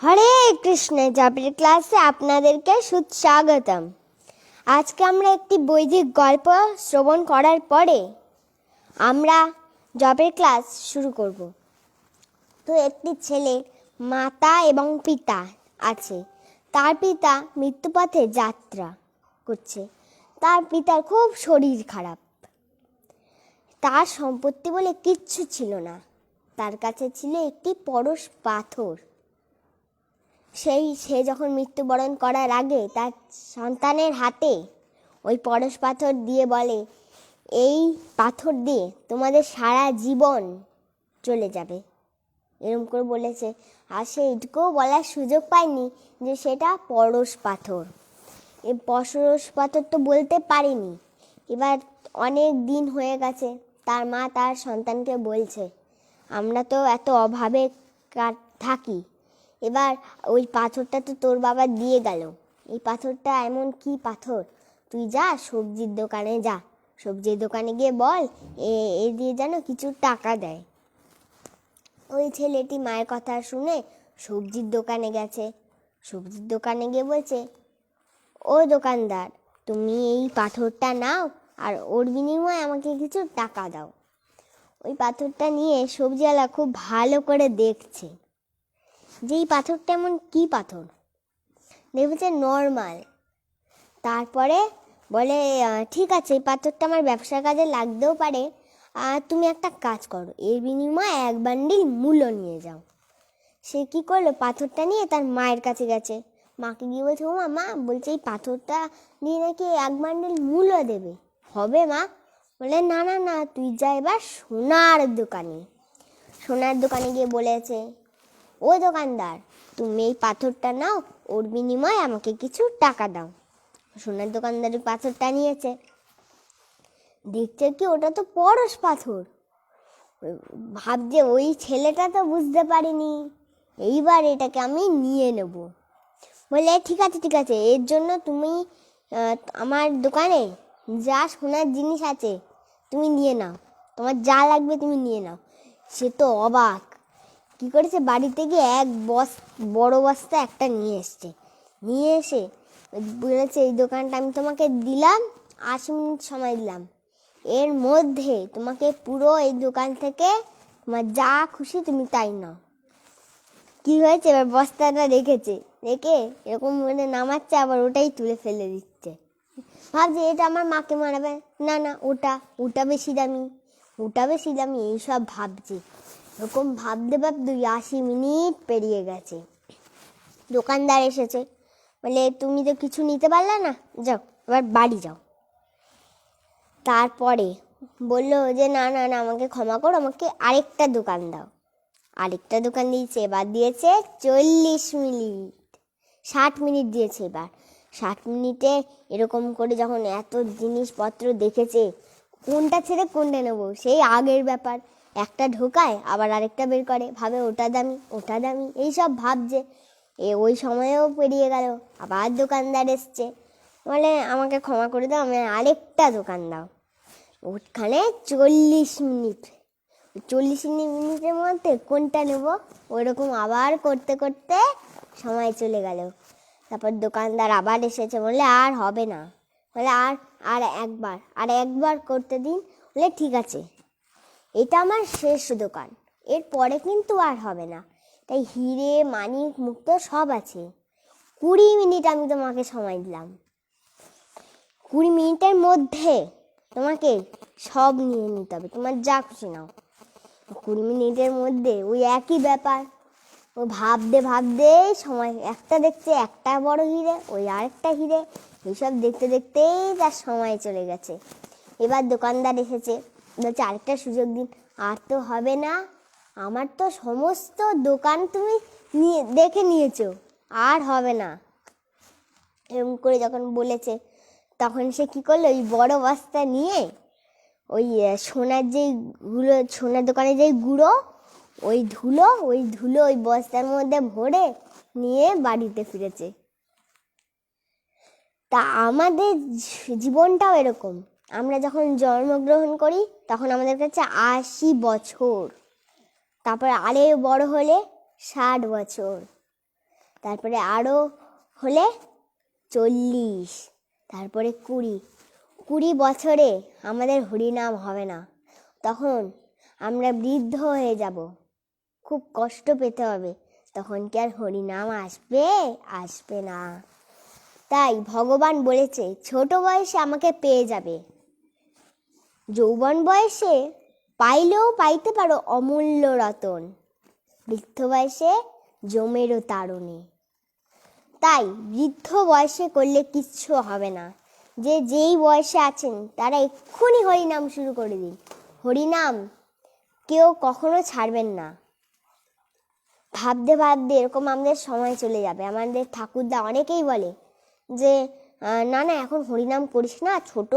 হরে কৃষ্ণ জপের ক্লাসে আপনাদেরকে সুস্বাগতম। আজকে আমরা একটি বৈদিক গল্প শ্রবণ করার পরে আমরা জপের ক্লাস শুরু করব। তো একটি ছেলে মাতা এবং পিতা আছে। তার পিতা মৃত্যুপথে যাত্রা করছে। তার পিতার খুব শরীর খারাপ। তার সম্পত্তি বলে কিচ্ছু ছিল না। তার কাছে ছিল একটি পরশ পাথর। সে যখন মৃত্যুবরণ করার আগে তার সন্তানের হাতে ওই পরশ পাথর দিয়ে বলে, এই পাথর দিয়ে তোমাদের সারা জীবন চলে যাবে, এরকম করে বলেছে। আর সে এটুকুও বলার সুযোগ পায়নি যে সেটা পরশ পাথর। এই পরশ পাথর তো বলতে পারেনি। এবার অনেক দিন হয়ে গেছে, তার মা তার সন্তানকে বলছে, আমরা তো এত অভাবে থাকি, এবার ওই পাথরটা তো তোর বাবা দিয়ে গেল। এই পাথরটা এমন কি পাথর, তুই যা সবজির দোকানে যা, সবজির দোকানে গিয়ে বল এ দিয়ে যেন কিছু টাকা দেয়। ওই ছেলেটি মায়ের কথা শুনে সবজির দোকানে গেছে। সবজির দোকানে গিয়ে বলছে, ও দোকানদার, তুমি এই পাথরটা নাও আর ওর বিনিময়ে আমাকে কিছু টাকা দাও। ওই পাথরটা নিয়ে সবজিওয়ালা খুব ভালো করে দেখছে যে এই পাথরটা এমন কি পাথর। দেখছে নর্মাল। তারপরে বলে, ঠিক আছে, এই পাথরটা আমার ব্যবসার কাজে লাগতেও পারে, তুমি একটা কাজ করো, এর বিনিময়ে এক বান্ডিল মূল্য নিয়ে যাও। সে কি করলো, পাথরটা নিয়ে তার মায়ের কাছে গেছে। মাকে গিয়ে বলছে, ও মা, বলছে এই পাথরটা নিয়ে নাকি এক বান্ডিল মূল্য দেবে, হবে মা? বলে, না না না, তুই যা এবার সোনার দোকানে। সোনার দোকানে গিয়ে বলেছে, ও দোকানদার, তুমি এই পাথরটা নাও, ওর বিনিময়ে আমাকে কিছু টাকা দাও। সোনার দোকানদার পাথরটা নিয়েছে। দেখছে কি, ওটা তো পরশ পাথর। ভাবছে ওই ছেলেটা তো বুঝতে পারিনি, এইবার এটাকে আমি নিয়ে নেব। বলে, ঠিক আছে ঠিক আছে, এর জন্য তুমি আমার দোকানে যা সোনার জিনিস আছে তুমি নিয়ে নাও, তোমার যা লাগবে তুমি নিয়ে নাও। সে তো অবাক, কি করেছে, বাড়িতে গিয়ে বড় বস্তা একটা নিয়ে এসছে। নিয়ে এসে বলেছে, এই দোকানটা আমি তোমাকে দিলাম, 80 মিনিট সময় দিলাম, এর মধ্যে তোমাকে পুরো এই দোকান থেকে তোমার যা খুশি তুমি তাই নাও। কি হয়েছে, এবার বস্তাটা রেখে এরকম মানে নামাচ্ছে, আবার ওটাই তুলে ফেলে দিচ্ছে। ভাবছে এটা আমার মাকে মানাবে, না না, ওটা বেশি দামি এইসব ভাবছি। এরকম ভাবতে ভাবতে 80 মিনিট পেরিয়ে গেছে। দোকানদার এসেছে, বলে, তুমি তো কিছু নিতে পারলে না, যাও এবার বাড়ি যাও। তারপরে বললো যে না না না, আমাকে ক্ষমা করো, আমাকে আরেকটা দোকান দাও। আরেকটা দোকান দিয়েছে, এবার দিয়েছে 40 মিনিট, 60 মিনিট দিয়েছে। এবার 60 মিনিটে এরকম করে যখন এত জিনিসপত্র দেখেছে, কোনটা ছেড়ে কোনটা নেবো, সেই আগের ব্যাপার, একটা ঢোকায় আবার আরেকটা বের করে, ভাবে ওটা দামি এইসব ভাবছে। ওই সময়েও পেরিয়ে গেল। আবার দোকানদার এসছে, বলে, আমাকে ক্ষমা করে দাও, আমি আরেকটা দোকান দাও। ওখানে 40 মিনিট, 40 মিনিটের মধ্যে কোনটা নেব, ওইরকম আবার করতে করতে সময় চলে গেল। তারপর দোকানদার আবার এসেছে, বলে, আর হবে না, বলে আর একবার করতে দিন। বলে, ঠিক আছে, এটা আমার শেষ দোকান, এর পরে কিন্তু আর হবে না, তাই হিরে মানিক মুক্ত সব আছে, 20 মিনিট আমি তোমাকে সময় দিলাম। 20 মিনিটের মধ্যে তোমাকে সব নিয়ে নিতে হবে, তোমার যা খুশি নাও। 20 মিনিটের মধ্যে ওই একই ব্যাপার, ও ভাবতে সময়, একটা দেখছে একটা বড় হিরে, ওই আরেকটা হিরে, এইসব দেখতে দেখতেই তার সময় চলে গেছে। এবার দোকানদার এসেছে, বলছে, আরেকটা সুযোগ দিন। আর তো হবে না, আমার তো সমস্ত দোকান তুমি দেখে নিয়েছো, আর হবে না। এরকম করে যখন বলেছে, তখন সে কি করলো, ওই বড় বস্তা নিয়ে ওই সোনার দোকানে যেই গুঁড়ো, ওই ধুলো ওই বস্তার মধ্যে ভরে নিয়ে বাড়িতে ফিরেছে। তা আমাদের জীবনটাও এরকম। আমরা যখন জন্মগ্রহণ করি তখন আমাদের কাছে 80 বছর, তারপর আরে বড় হলে 60 বছর, তারপরে আরও হলে 40, তারপরে 20 বছরে আমাদের হরিনাম হবে না। তখন আমরা বৃদ্ধ হয়ে যাব, খুব কষ্ট পেতে হবে। তখন কি আর হরিনাম আসবে না। তাই ভগবান বলেছে ছোট বয়সে আমাকে পেয়ে যাবে, যৌবন বয়সে পাইলেও পাইতে পারো অমূল্য রতন, বৃদ্ধ বয়সে জমেরও তারণে। তাই বৃদ্ধ বয়সে করলে কিচ্ছু হবে না। যেই বয়সে আছেন তারা এক্ষুনি হরিনাম শুরু করে দিন। হরিনাম কেউ কখনো ছাড়বেন না। ভাবতে ভাবতে এরকম আমাদের সময় চলে যাবে। আমাদের ঠাকুরদা অনেকেই বলে যে না এখন হরিনাম করিস না, ছোট,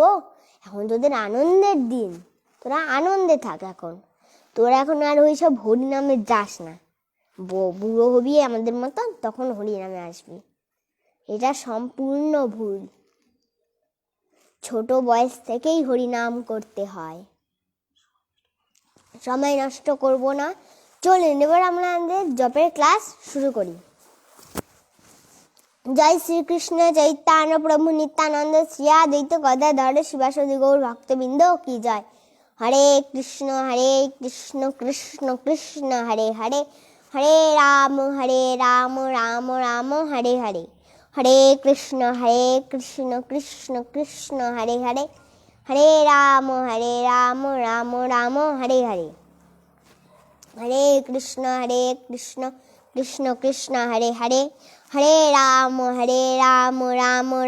এখন তোদের আনন্দের দিন, তোরা আনন্দে থাক, তোরা এখন আর ওই সব হরিনামে যাস না, বুড়ো হবি আমাদের মতন, তখন হরিনামে আসবি। এটা সম্পূর্ণ ভুল। ছোট বয়স থেকেই হরিনাম করতে হয়। সময় নষ্ট করব না, চলুন এবার আমরা আমাদের জপের ক্লাস শুরু করি। জয় শ্রীকৃষ্ণ চৈতন্য প্রভু নিত্যানন্দ শ্রী অদ্বৈত গদাধর শিবাসাদি গৌর ভক্তবৃন্দ কি জয়। হরে কৃষ্ণ কৃষ্ণ কৃষ্ণ হরে হরে, হরে রাম রাম রাম হরে হরে, হরে কৃষ্ণ কৃষ্ণ কৃষ্ণ হরে হরে, হরে রাম রাম রাম হরে হরে, হরে কৃষ্ণ কৃষ্ণ কৃষ্ণ হরে হরে, হরে রাম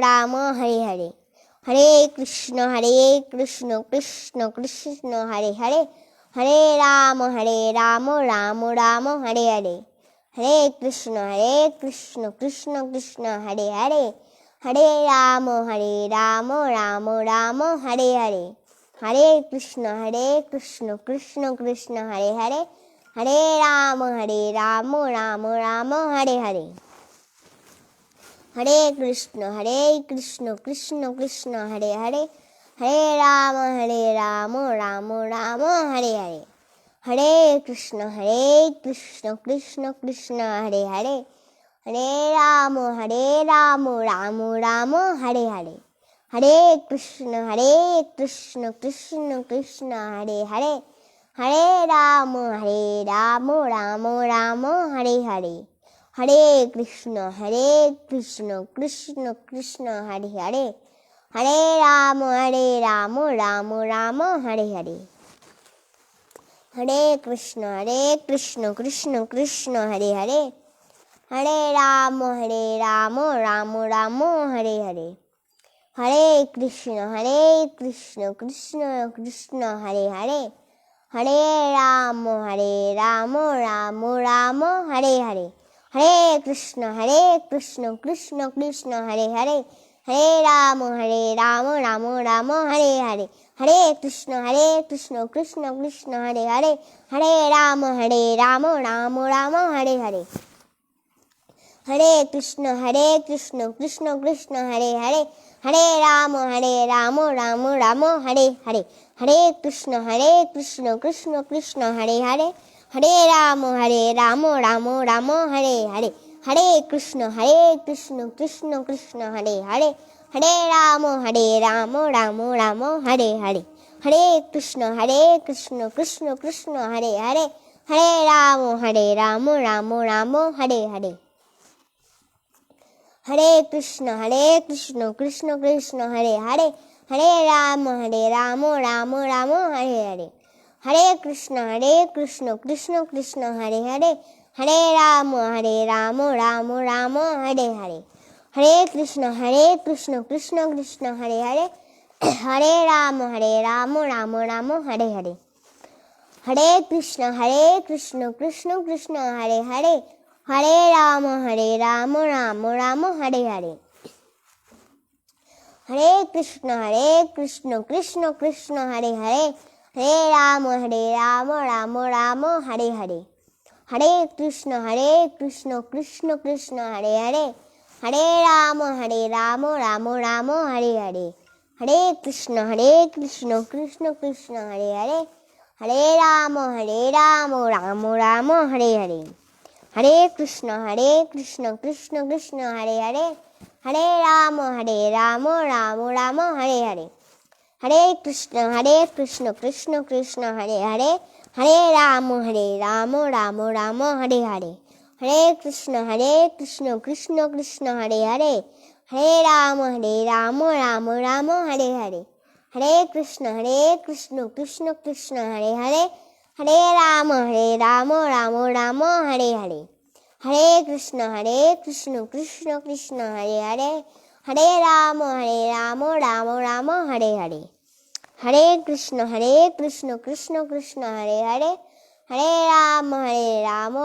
রাম হরে হরে, হরে কৃষ্ণ কৃষ্ণ কৃষ্ণ হরে হরে, হরে রাম রাম হরে হরে, হরে কৃষ্ণ কৃষ্ণ কৃষ্ণ হরে হরে, হরে রাম রাম হরে হরে, হরে কৃষ্ণ কৃষ্ণ কৃষ্ণ হরে হরে, হরে রাম রাম হরে হরে, হরে কৃষ্ণ কৃষ্ণ কৃষ্ণ হরে হরে, হরে রাম রাম হরে হরে, হরে কৃষ্ণ কৃষ্ণ কৃষ্ণ হরে হরে, হরে রাম রাম হরে হরে, হরে কৃষ্ণ কৃষ্ণ কৃষ্ণ হরে হরে, হরে রাম রাম হরে হরে, হরে কৃষ্ণ কৃষ্ণ কৃষ্ণ হরে হরে, হরে রাম রাম হরে হরে, হরে কৃষ্ণ কৃষ্ণ কৃষ্ণ হরে হরে, হরে রাম রাম হরে হরে, হরে কৃষ্ণ কৃষ্ণ কৃষ্ণ হরে হরে, হরে রাম রাম হরে হরে, হরে কৃষ্ণ কৃষ্ণ কৃষ্ণ হরে হরে, হরে রাম রাম হরে হরে, হরে কৃষ্ণ কৃষ্ণ কৃষ্ণ হরে হরে, হরে রাম রাম হরে হরে, হরে কৃষ্ণ কৃষ্ণ কৃষ্ণ হরে হরে, হরে রাম রাম হরে হরে, হরে কৃষ্ণ কৃষ্ণ কৃষ্ণ হরে হরে, হরে রাম রাম হরে হরে, হরে কৃষ্ণ কৃষ্ণ কৃষ্ণ হরে হরে, হরে রাম রাম হরে হরে, হরে কৃষ্ণ কৃষ্ণ কৃষ্ণ হরে হরে, হরে রাম রাম হরে হরে, হরে কৃষ্ণ কৃষ্ণ কৃষ্ণ হরে হরে, হরে রাম রাম হরে হরে, হরে কৃষ্ণ কৃষ্ণ কৃষ্ণ হরে হরে, হরে রাম রাম হরে হরে, হরে কৃষ্ণ কৃষ্ণ কৃষ্ণ হরে হরে, হরে রাম রাম হরে হরে, হরে কৃষ্ণ কৃষ্ণ কৃষ্ণ হরে হরে, হরে রাম রাম হরে হরে, হরে কৃষ্ণ কৃষ্ণ কৃষ্ণ হরে হরে, হরে রাম রাম হরে হরে, হরে কৃষ্ণ কৃষ্ণ কৃষ্ণ হরে হরে, হরে রাম রাম হরে হরে, হরে কৃষ্ণ কৃষ্ণ কৃষ্ণ হরে হরে, হরে রাম রাম রাম হরে হরে, हरे कृष्ण कृष्ण कृष्ण हरे हरे, हरे राम राम राम हरे हरे। हरे कृष्ण कृष्ण कृष्ण हरे हरे, हरे राम राम राम हरे हरे। हरे कृष्ण कृष्ण कृष्ण हरे हरे, हरे राम राम राम हरे हरे। हरे कृष्ण कृष्ण कृष्ण हरे हरे, हरे राम राम राम हरे हरे। हरे कृष्ण कृष्ण कृष्ण हरे हरे, हरे राम राम हरे हरे। हरे कृष्ण कृष्ण कृष्ण हरे हरे, हरे राम राम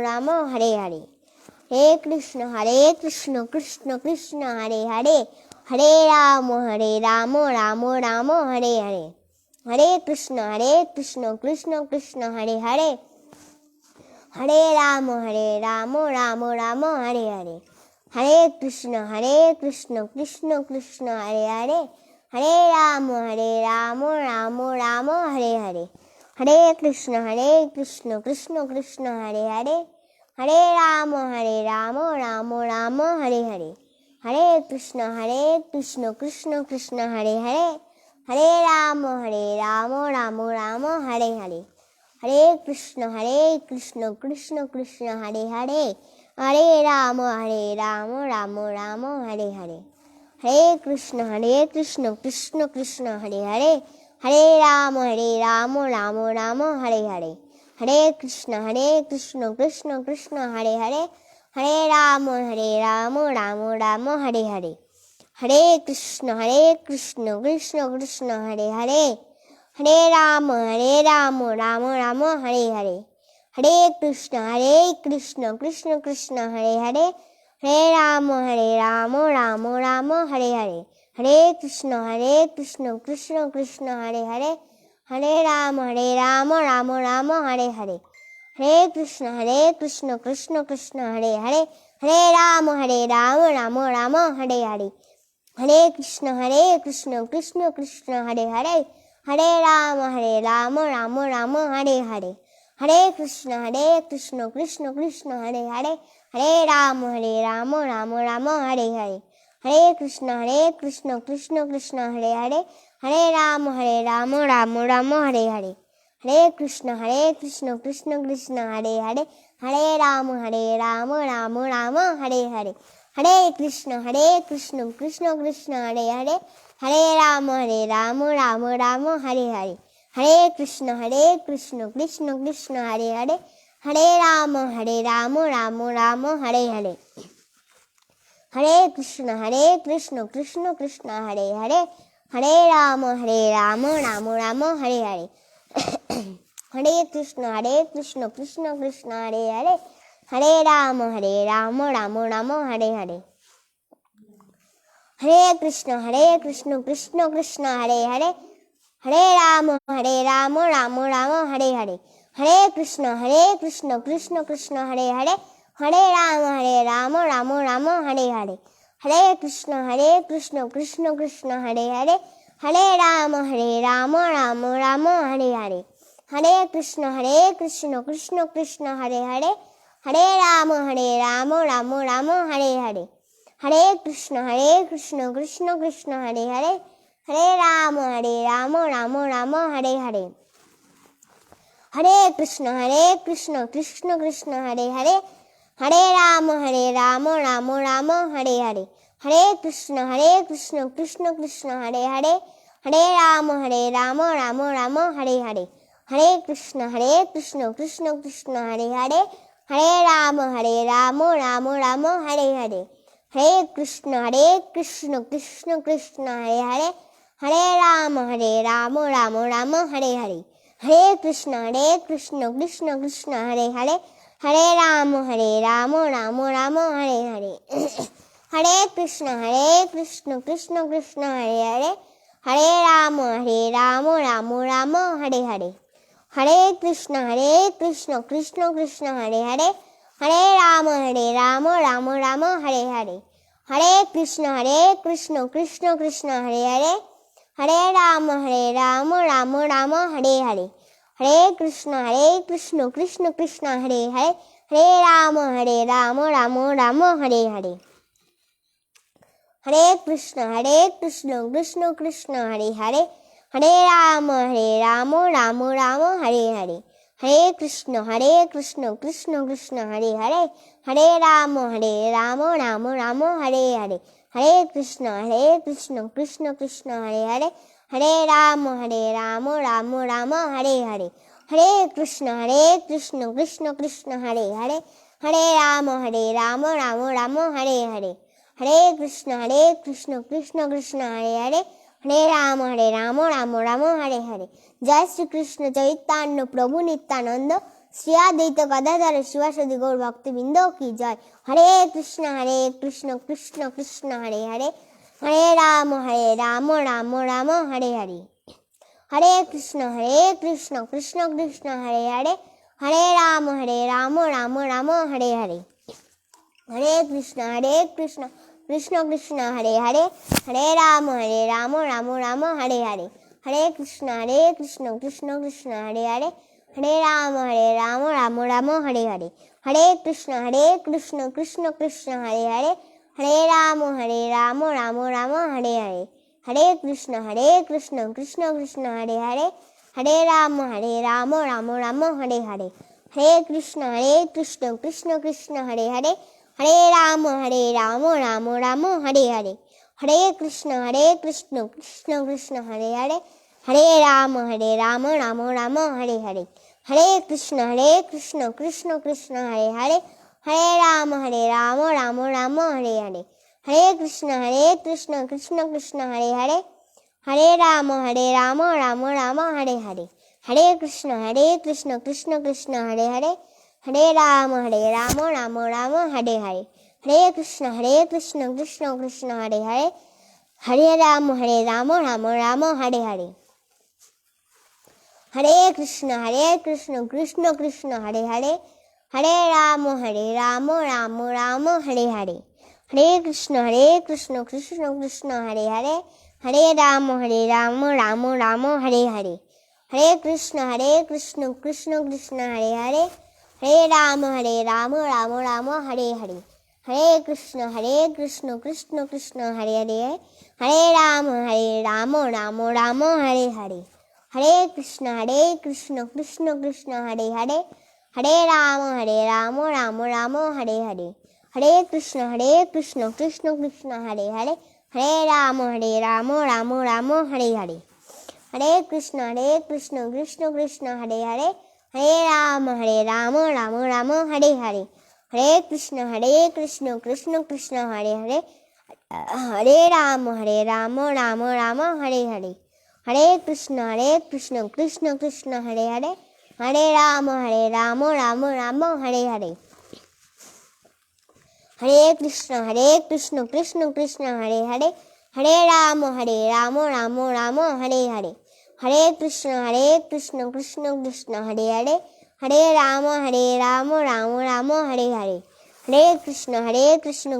राम हरे हरे। हरे कृष्ण कृष्ण कृष्ण हरे हरे, हरे राम राम राम हरे हरे। हरे कृष्ण कृष्ण कृष्ण हरे हरे, हरे राम राम राम हरे हरे। हरे कृष्ण कृष्ण कृष्ण हरे हरे, हरे राम राम राम हरे हरे। हरे कृष्ण कृष्ण कृष्ण हरे हरे, हरे राम राम राम हरे हरे। हरे कृष्ण कृष्ण कृष्ण हरे हरे, हरे राम राम राम हरे हरे। हरे कृष्ण कृष्ण कृष्ण हरे हरे, हरे राम राम राम हरे हरे। हरे कृष्ण कृष्ण कृष्ण हरे हरे, हरे राम राम राम हरे हरे। हरे कृष्ण कृष्ण कृष्ण हरे हरे, हरे राम राम राम हरे हरे। हरे कृष्ण कृष्ण कृष्ण हरे हरे, हरे राम राम राम हरे हरे। हरे कृष्ण कृष्ण कृष्ण हरे हरे, हरे राम राम राम हरे हरे। हरे कृष्ण कृष्ण कृष्ण हरे हरे, हरे राम राम राम हरे हरे। हरे कृष्ण कृष्ण कृष्ण हरे हरे, हरे राम राम राम हरे हरे। हरे कृष्ण कृष्ण कृष्ण हरे हरे, हरे राम राम राम हरे हरे। हरे कृष्ण कृष्ण कृष्ण हरे हरे, हरे राम राम राम हरे हरे। हरे कृष्ण कृष्ण कृष्ण हरे हरे, हरे राम राम राम हरे हरे। हरे कृष्ण कृष्ण कृष्ण हरे हरे, हरे राम राम राम हरे हरे। हरे कृष्ण कृष्ण कृष्ण हरे हरे, हरे राम राम राम हरे हरे। हरे कृष्ण कृष्ण कृष्ण हरे हरे, हरे राम राम राम हरे हरे। हरे कृष्ण कृष्ण कृष्ण हरे हरे, हरे राम राम राम हरे हरे। हरे कृष्ण कृष्ण कृष्ण हरे हरे, हरे राम राम राम हरे हरे। हरे कृष्ण कृष्ण कृष्ण हरे हरे, हरे राम राम राम हरे हरे। हरे कृष्ण कृष्ण कृष्ण हरे हरे, हरे राम राम राम हरे हरे। हरे कृष्ण कृष्ण कृष्ण हरे हरे, हरे राम राम राम हरे हरे। हरे कृष्ण कृष्ण कृष्ण हरे हरे, हरे राम राम राम हरे हरे। हरे कृष्ण कृष्ण कृष्ण हरे हरे, हरे राम राम राम हरे हरे। हरे कृष्ण कृष्ण कृष्ण हरे हरे, हरे राम राम राम हरे हरे। हरे कृष्ण कृष्ण कृष्ण हरे हरे, हरे राम राम राम हरे हरे। हरे कृष्ण कृष्ण कृष्ण हरे हरे, हरे राम राम राम हरे हरे। हरे कृष्ण कृष्ण कृष्ण हरे हरे, हरे राम राम राम हरे हरे। हरे कृष्ण कृष्ण कृष्ण हरे हरे, हरे राम राम राम हरे हरे। हरे कृष्ण कृष्ण कृष्ण हरे हरे, हरे राम राम राम हरे हरे। हरे कृष्ण कृष्ण कृष्ण हरे हरे, हरे राम राम राम हरे हरे। हरे कृष्ण कृष्ण कृष्ण हरे हरे, हरे राम राम राम हरे हरे। हरे कृष्ण कृष्ण कृष्ण हरे हरे, হরে রাম রাম রাম হরে হরে। হরে কৃষ্ণ কৃষ্ণ কৃষ্ণ হরে হরে, হরে রাম রাম রাম হরে হরে। হরে কৃষ্ণ কৃষ্ণ কৃষ্ণ হরে হরে, হরে রাম রাম রাম হরে হরে। হরে কৃষ্ণ কৃষ্ণ কৃষ্ণ হরে হরে, হরে রাম রাম রাম হরে হরে। হরে কৃষ্ণ কৃষ্ণ কৃষ্ণ হরে হরে, হরে রাম রাম রাম হরে হরে। হরে কৃষ্ণ কৃষ্ণ কৃষ্ণ হরে হরে, হরে রাম রাম হরে হরে। জয় শ্রীকৃষ্ণ চৈতন্য প্রভু নিত্যানন্দ, শ্রী অদ্বৈত গদাধর শিবাসাদি গৌর ভক্তবৃন্দ কি জয়। হরে কৃষ্ণ কৃষ্ণ কৃষ্ণ হরে হরে, হরে রাম রাম রাম হরে হরে। হরে কৃষ্ণ কৃষ্ণ কৃষ্ণ হরে হরে, হরে রাম রাম রাম হরে হরে। হরে কৃষ্ণ কৃষ্ণ কৃষ্ণ হরে হরে, হরে রাম রাম রাম হরে হরে। হরে কৃষ্ণ কৃষ্ণ কৃষ্ণ হরে হরে, হরে রাম রাম রাম হরে হরে। হরে কৃষ্ণ কৃষ্ণ কৃষ্ণ হরে হরে, হরে রাম রাম রাম হরে হরে। হরে কৃষ্ণ কৃষ্ণ কৃষ্ণ হরে হরে, হরে রাম রাম রাম হরে হরে। হরে কৃষ্ণ কৃষ্ণ কৃষ্ণ হরে হরে, হরে রাম রাম রাম হরে হরে। হরে কৃষ্ণ কৃষ্ণ কৃষ্ণ হরে হরে, হরে রাম রাম রাম হরে হরে। হরে কৃষ্ণ কৃষ্ণ কৃষ্ণ হরে হরে, হরে রাম রাম রাম হরে হরে। হরে কৃষ্ণ কৃষ্ণ কৃষ্ণ হরে হরে, হরে রাম রাম রাম হরে হরে। হরে কৃষ্ণ কৃষ্ণ কৃষ্ণ হরে হরে, হরে রাম রাম রাম হরে হরে। হরে কৃষ্ণ কৃষ্ণ কৃষ্ণ হরে হরে, হরে রাম রাম রাম হরে হরে। হরে কৃষ্ণ কৃষ্ণ কৃষ্ণ হরে হরে, হরে রাম রাম রাম হরে হরে। হরে কৃষ্ণ কৃষ্ণ কৃষ্ণ হরে হরে, হরে রাম রাম রাম হরে হরে। হরে কৃষ্ণ কৃষ্ণ কৃষ্ণ হরে হরে, হরে রাম রাম রাম হরে হরে। হরে কৃষ্ণ কৃষ্ণ কৃষ্ণ হরে হরে, হরে রাম রাম রাম হরে হরে। হরে কৃষ্ণ কৃষ্ণ কৃষ্ণ হরে হরে, হরে রাম রাম রাম হরে হরে। হরে কৃষ্ণ কৃষ্ণ কৃষ্ণ হরে হরে, হরে রাম রাম রাম হরে হরে। হরে কৃষ্ণ কৃষ্ণ কৃষ্ণ হরে হরে, হরে রাম রাম রাম হরে হরে। হরে কৃষ্ণ কৃষ্ণ কৃষ্ণ হরে হরে, হরে রাম রাম রাম হরে হরে। হরে কৃষ্ণ কৃষ্ণ কৃষ্ণ হরে হরে, হরে রাম রাম রাম হরে হরে। হরে কৃষ্ণ কৃষ্ণ কৃষ্ণ হরে হরে, হরে রাম রাম রাম হরে হরে। হরে কৃষ্ণ কৃষ্ণ কৃষ্ণ হরে হরে, হরে রাম রাম রাম হরে হরে। হরে কৃষ্ণ কৃষ্ণ কৃষ্ণ হরে হরে, হরে রাম রাম রাম হরে হরে। হরে কৃষ্ণ কৃষ্ণ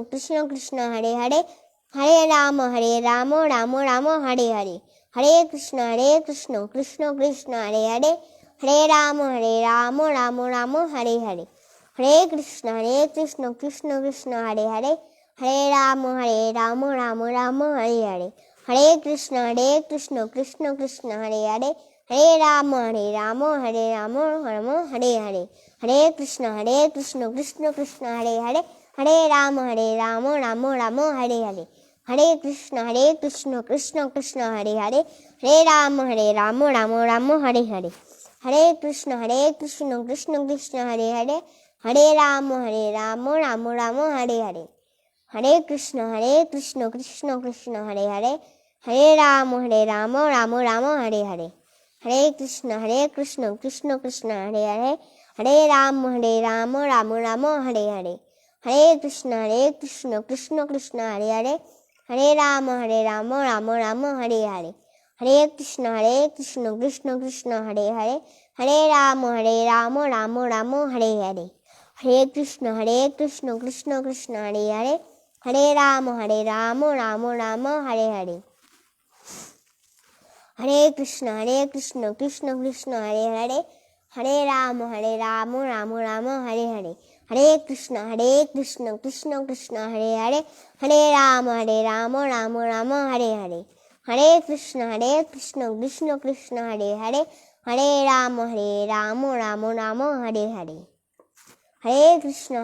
কৃষ্ণ হরে হরে, হরে রাম রাম রাম হরে হরে। হরে কৃষ্ণ কৃষ্ণ কৃষ্ণ হরে হরে, হরে রাম রাম রাম হরে হরে। হরে কৃষ্ণ কৃষ্ণ কৃষ্ণ হরে হরে, হরে রাম রাম রাম হরে হরে। হরে কৃষ্ণ কৃষ্ণ কৃষ্ণ হরে হরে, হরে রাম রাম রাম হরে হরে। হরে কৃষ্ণ কৃষ্ণ কৃষ্ণ হরে হরে, হরে রাম রাম রাম হরে হরে। হরে কৃষ্ণ কৃষ্ণ কৃষ্ণ হরে হরে, হরে রাম রাম রাম হরে হরে। হরে কৃষ্ণ কৃষ্ণ কৃষ্ণ হরে হরে, হরে রাম রাম রাম হরে হরে। হরে কৃষ্ণ কৃষ্ণ কৃষ্ণ হরে হরে, হরে রাম রাম রাম হরে হরে। হরে কৃষ্ণ কৃষ্ণ কৃষ্ণ হরে হরে, হরে রাম রাম রাম হরে হরে। হরে কৃষ্ণ কৃষ্ণ কৃষ্ণ হরে হরে, হরে রাম রাম রাম হরে হরে। হরে কৃষ্ণ কৃষ্ণ কৃষ্ণ হরে হরে, হরে রাম রাম রাম হরে হরে। হরে কৃষ্ণ কৃষ্ণ কৃষ্ণ হরে হরে, হরে রাম রাম রাম হরে হরে। हरे कृष्ण कृष्ण कृष्ण हरे हरे, हरे राम राम राम हरे हरे, हरे कृष्ण कृष्ण कृष्ण हरे हरे, हरे राम राम राम हरे हरे, हरे कृष्ण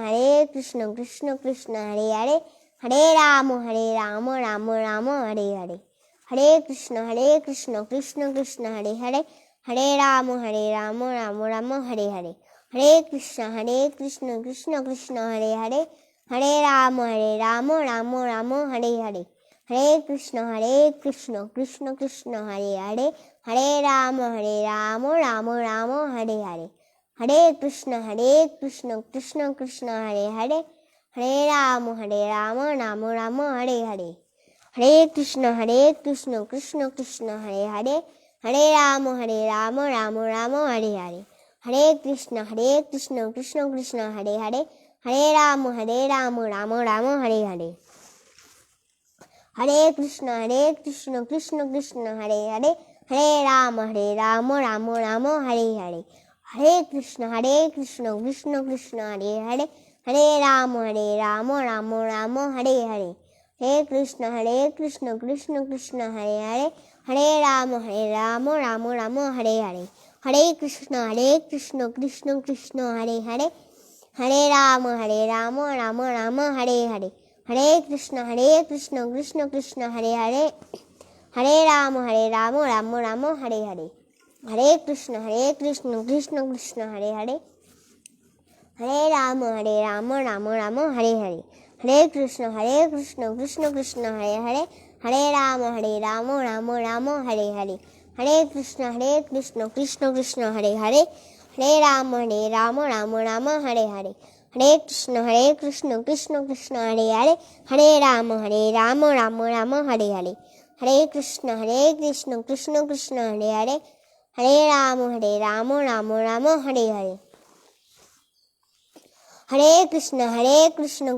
कृष्ण कृष्ण हरे हरे, हरे राम राम राम हरे हरे, हरे कृष्ण कृष्ण कृष्ण हरे हरे, हरे राम राम राम हरे हरे, हरे कृष्ण कृष्ण कृष्ण हरे हरे, हरे राम राम राम हरे हरे, हरे कृष्ण कृष्ण कृष्ण हरे हरे, हरे राम राम राम हरे हरे, हरे कृष्ण कृष्ण कृष्ण हरे हरे, हरे राम राम राम हरे हरे, हरे कृष्ण कृष्ण कृष्ण हरे हरे, हरे राम राम राम हरे हरे, हरे कृष्ण कृष्ण कृष्ण हरे हरे, हरे राम राम राम हरे हरे, हरे कृष्ण कृष्ण कृष्ण हरे हरे, हरे राम राम राम हरे हरे, हरे कृष्ण कृष्ण कृष्ण हरे हरे, हरे राम राम राम हरे हरे, हरे कृष्ण कृष्ण कृष्ण हरे हरे, हरे राम राम राम हरे हरे, हरे कृष्ण कृष्ण कृष्ण हरे हरे, हरे राम राम राम हरे हरे, हरे कृष्ण कृष्ण कृष्ण हरे हरे, हरे राम राम राम हरे हरे, हरे कृष्ण कृष्ण कृष्ण हरे हरे, हरे राम राम राम हरे हरे, हरे कृष्ण कृष्ण कृष्ण हरे हरे, हरे राम राम राम हरे हरे, हरे कृष्ण कृष्ण कृष्ण हरे हरे, हरे राम राम राम हरे हरे, हरे कृष्ण कृष्ण कृष्ण हरे हरे, हरे राम राम राम हरे हरे, हरे कृष्ण कृष्ण कृष्ण हरे हरे, हरे राम राम राम हरे हरे, हरे कृष्ण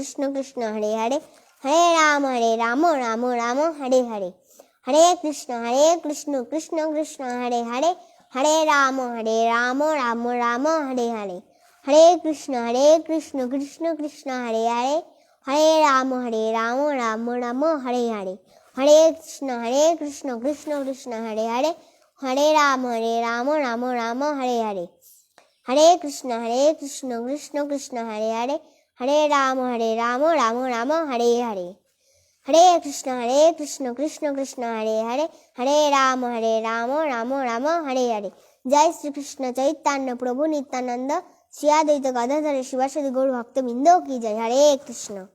कृष्ण कृष्ण हरे हरे, हरे राम राम राम हरे हरे, हरे कृष्ण कृष्ण कृष्ण हरे हरे, हरे राम राम राम हरे हरे, हरे कृष्ण कृष्ण कृष्ण हरे हरे, हरे राम राम राम हरे हरे, हरे कृष्ण कृष्ण कृष्ण हरे हरे, हरे राम राम राम हरे हरे, हरे कृष्ण कृष्ण कृष्ण हरे हरे, हरे राम राम राम हरे हरे, हरे कृष्ण कृष्ण कृष्ण हरे हरे, हरे राम राम राम हरे हरे, हरे कृष्ण कृष्ण कृष्ण हरे हरे, हरे राम राम राम हरे हरे। जय श्री कृष्ण चैतन्य प्रभु नित्यानंद श्री अद्वैत गदाधर शिवासादि गौर भक्तवृंद की जय। हरे कृष्ण।